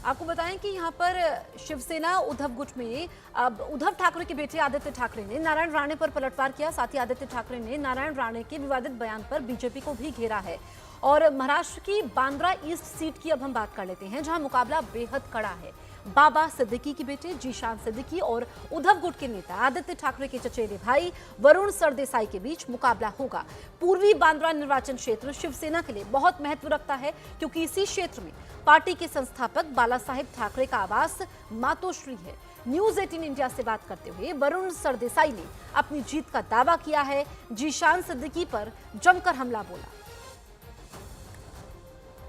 आपको बताएं कि यहाँ पर शिवसेना उद्धव गुट में अब उद्धव ठाकरे के बेटे आदित्य ठाकरे ने नारायण राणे पर पलटवार किया। साथ ही आदित्य ठाकरे ने नारायण राणे के विवादित बयान पर बीजेपी को भी घेरा है। और महाराष्ट्र की बांद्रा ईस्ट सीट की अब हम बात कर लेते हैं, जहां मुकाबला बेहद कड़ा है। बाबा सिद्दीकी के बेटे जीशान सिद्दीकी और उद्धव गुट के नेता आदित्य ठाकरे के चचेरे भाई वरुण सरदेसाई के बीच मुकाबला होगा। पूर्वी बांद्रा निर्वाचन क्षेत्र शिवसेना के लिए बहुत महत्व रखता है, क्योंकि इसी क्षेत्र में पार्टी के संस्थापक बाला साहेब ठाकरे का आवास मातोश्री है। न्यूज 18 इंडिया से बात करते हुए वरुण सरदेसाई ने अपनी जीत का दावा किया है। जीशान सिद्दीकी पर जमकर हमला बोला।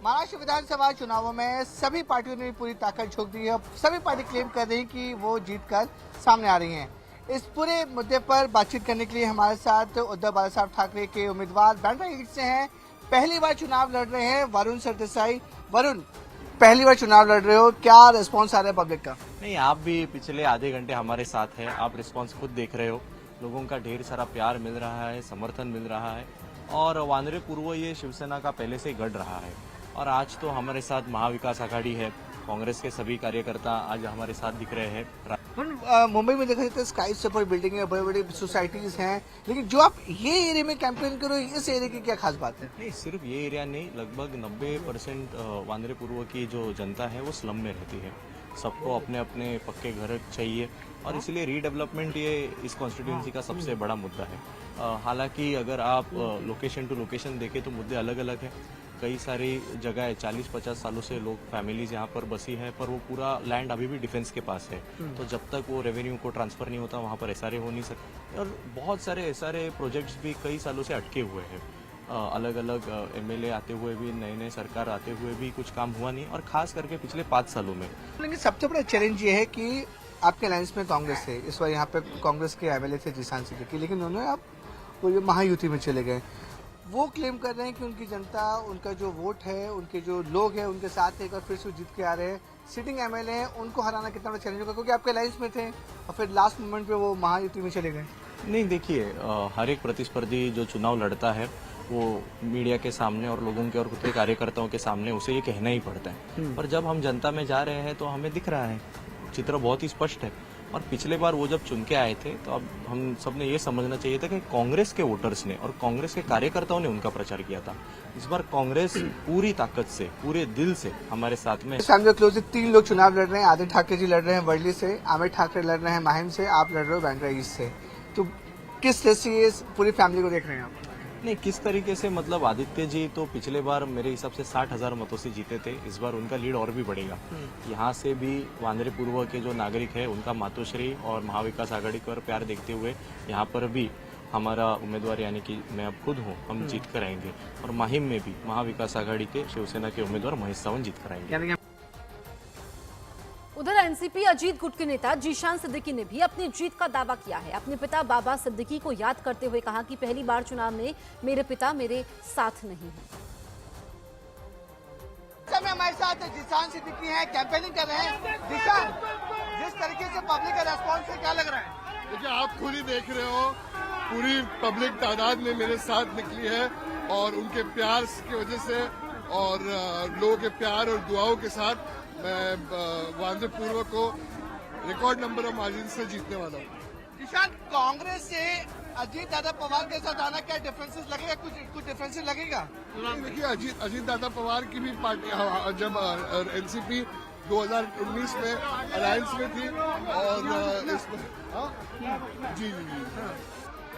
महाराष्ट्र विधानसभा चुनावों में सभी पार्टियों ने पूरी ताकत झोंक दी है। सभी पार्टी क्लेम कर रही है कि वो जीत कर सामने आ रही हैं। इस पूरे मुद्दे पर बातचीत करने के लिए हमारे साथ उद्धव बाला साहब ठाकरे के उम्मीदवार बांद्रा ईस्ट से हैं, पहली बार चुनाव लड़ रहे हैं वरुण सरदेसाई। वरुण, पहली बार चुनाव लड़ रहे हो, क्या रिस्पॉन्स आ रहा है पब्लिक का? नहीं, आप भी पिछले आधे घंटे हमारे साथ हैं, आप रिस्पॉन्स खुद देख रहे हो। लोगों का ढेर सारा प्यार मिल रहा है, समर्थन मिल रहा है और वानरे पूर्व ये शिवसेना का पहले से गढ़ रहा है। और आज तो हमारे साथ महाविकास आघाड़ी है, कांग्रेस के सभी कार्यकर्ता आज हमारे साथ दिख रहे हैं। मुंबई में देखा जाता है स्काई सुपर बिल्डिंग है, बड़ी बड़ी सोसाइटीज हैं, लेकिन जो आप ये एरिया में कैंपेन करो, इस एरिया की क्या खास बात है? नहीं, सिर्फ ये एरिया नहीं, लगभग 90% वानरे पूर्व की जो जनता है वो स्लम में रहती है। सबको अपने अपने पक्के घर चाहिए और इसलिए रीडेवलपमेंट ये इस कॉन्स्टिट्यूंसी का सबसे बड़ा मुद्दा है। हालांकि अगर आप लोकेशन टू लोकेशन देखें तो मुद्दे अलग अलग हैं। कई सारी जगह 40-50 सालों से लोग फैमिलीज यहाँ पर बसी है, पर वो पूरा लैंड अभी भी डिफेंस के पास है। तो जब तक वो रेवेन्यू को ट्रांसफर नहीं होता वहाँ पर एसआरए हो नहीं सकते। और बहुत सारे एसआरए प्रोजेक्ट्स भी कई सालों से अटके हुए हैं। अलग अलग एमएलए आते हुए भी, नए नए सरकार आते हुए भी कुछ काम हुआ नहीं, और खास करके पिछले 5 सालों में। लेकिन सबसे बड़ा चैलेंज ये है कि आपके अलायंस में कांग्रेस है। इस बार यहाँ पे कांग्रेस के एमएलए थे जीशान सिद्दीकी, लेकिन उन्होंने अब वो ये महायुति में चले गए। वो क्लेम कर रहे हैं कि उनकी जनता, उनका जो वोट है, उनके जो लोग हैं उनके साथ एक बार फिर से जीत के आ रहे हैं। सिटिंग एमएलए हैं, उनको हराना कितना बड़ा चैलेंज होगा, क्योंकि आपके अलायंस में थे और फिर लास्ट मोमेंट पे वो महायुति में चले गए। नहीं, देखिए, हर एक प्रतिस्पर्धी जो चुनाव लड़ता है वो मीडिया के सामने और लोगों के और खुद के कार्यकर्ताओं के सामने उसे ये कहना ही पड़ता है। पर जब हम जनता में जा रहे हैं तो हमें दिख रहा है, चित्र बहुत ही स्पष्ट है। और पिछले बार वो जब चुन के आए थे तो अब हम सबने ये समझना चाहिए था कि कांग्रेस के वोटर्स ने और कांग्रेस के कार्यकर्ताओं ने उनका प्रचार किया था। इस बार कांग्रेस पूरी ताकत से, पूरे दिल से हमारे साथ में। सामने क्लोज 3 लोग चुनाव लड़ रहे हैं। आदित्य ठाकरे जी लड़ रहे हैं वर्ली से, आमिर ठाकरे लड़ रहे हैं माहिम से, आप लड़ रहे हो बांद्रा ईस्ट से। तो किस तरह से ये पूरी फैमिली को देख रहे हैं आप? नहीं, किस तरीके से, मतलब आदित्य जी तो पिछले बार मेरे हिसाब से 60,000 मतों से जीते थे। इस बार उनका लीड और भी बढ़ेगा। यहाँ से भी वानरे पूर्व के जो नागरिक है उनका मातोश्री और महाविकास आघाड़ी पर प्यार देखते हुए यहाँ पर भी हमारा उम्मीदवार यानी कि मैं अब खुद हूँ, हम जीत कर आएंगे। और माहिम में भी महाविकास आघाड़ी के शिवसेना के उम्मीदवार महेश सावंत जीत कर आएंगे। उधर एनसीपी अजीत गुट के नेता जीशान सिद्दीकी ने भी अपनी जीत का दावा किया है। अपने पिता बाबा सिद्दीकी को याद करते हुए कहा कि पहली बार चुनाव में मेरे पिता मेरे साथ नहीं है। हमारे साथ जीशान सिद्दीकी हैं, कैंपेनिंग कर रहे हैं। जीशान, जिस तरीके से पब्लिक का रेस्पॉन्स है, क्या लग रहा है? देखिए, आप खुद ही देख रहे हो, पूरी पब्लिक तादाद में मेरे साथ निकली है और उनके प्यार की वजह से और लोगों के प्यार और दुआओं के साथ मैं वानरे पूर्व को रिकॉर्ड नंबर ऑफ मार्जिन से जीतने वाला हूँ। जीशान, कांग्रेस से अजीत दादा पवार के साथ आना क्या डिफरेंसेस लगेगा? कुछ डिफरेंसेस लगेगा? देखिए, अजीत दादा पवार की भी पार्टी जब एनसीपी 2019 में अलायंस में थी और इसमें जी,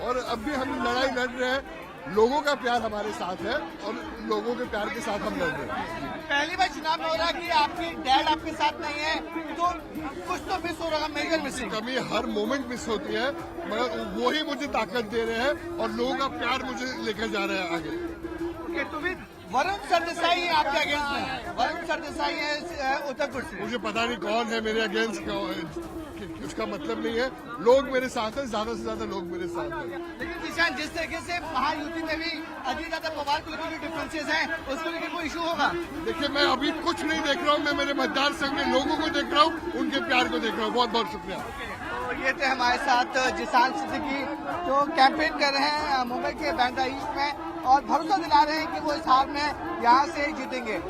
और अब भी हम लड़ाई लड़ रहे हैं। लोगों का प्यार हमारे साथ है और लोगों के प्यार के साथ हम लड़ रहे हैं। पहली बार चुनाव में हो रहा है कि आपके डैड आपके साथ नहीं है, तो कुछ तो मिस हो रहा है। मेजर मिसिंग कमी हर मोमेंट मिस होती है, मगर वो ही मुझे ताकत दे रहे हैं और लोगों का प्यार मुझे लेकर जा रहे हैं आगे। तो फिर वरुण सरदेसाई है आपके अगेंस्ट में, वरुण सरदेसाई है उत्तर गुट से। मुझे पता नहीं कौन है मेरे अगेंस्ट, उसका मतलब नहीं है। लोग मेरे साथ हैं, ज्यादा से ज्यादा लोग मेरे साथ हैं। लेकिन किसान, जिस तरीके से महायुति में भी अजीत दादा पवार को लेकर डिफरेंसेस हैं, उसको लेकर कोई इशू होगा? देखिए, मैं अभी कुछ नहीं देख रहा हूँ, मैं मेरे मतदार संघ के लोगों को देख रहा हूँ, उनके प्यार को देख रहा हूँ। बहुत बहुत शुक्रिया। तो ये थे हमारे साथ जीशान सिद्दीकी, जो कैंपेन कर रहे हैं मुंबई के बांद्रा ईस्ट में और भरोसा दिला रहे हैं कि वो इस हार में यहाँ से जीतेंगे।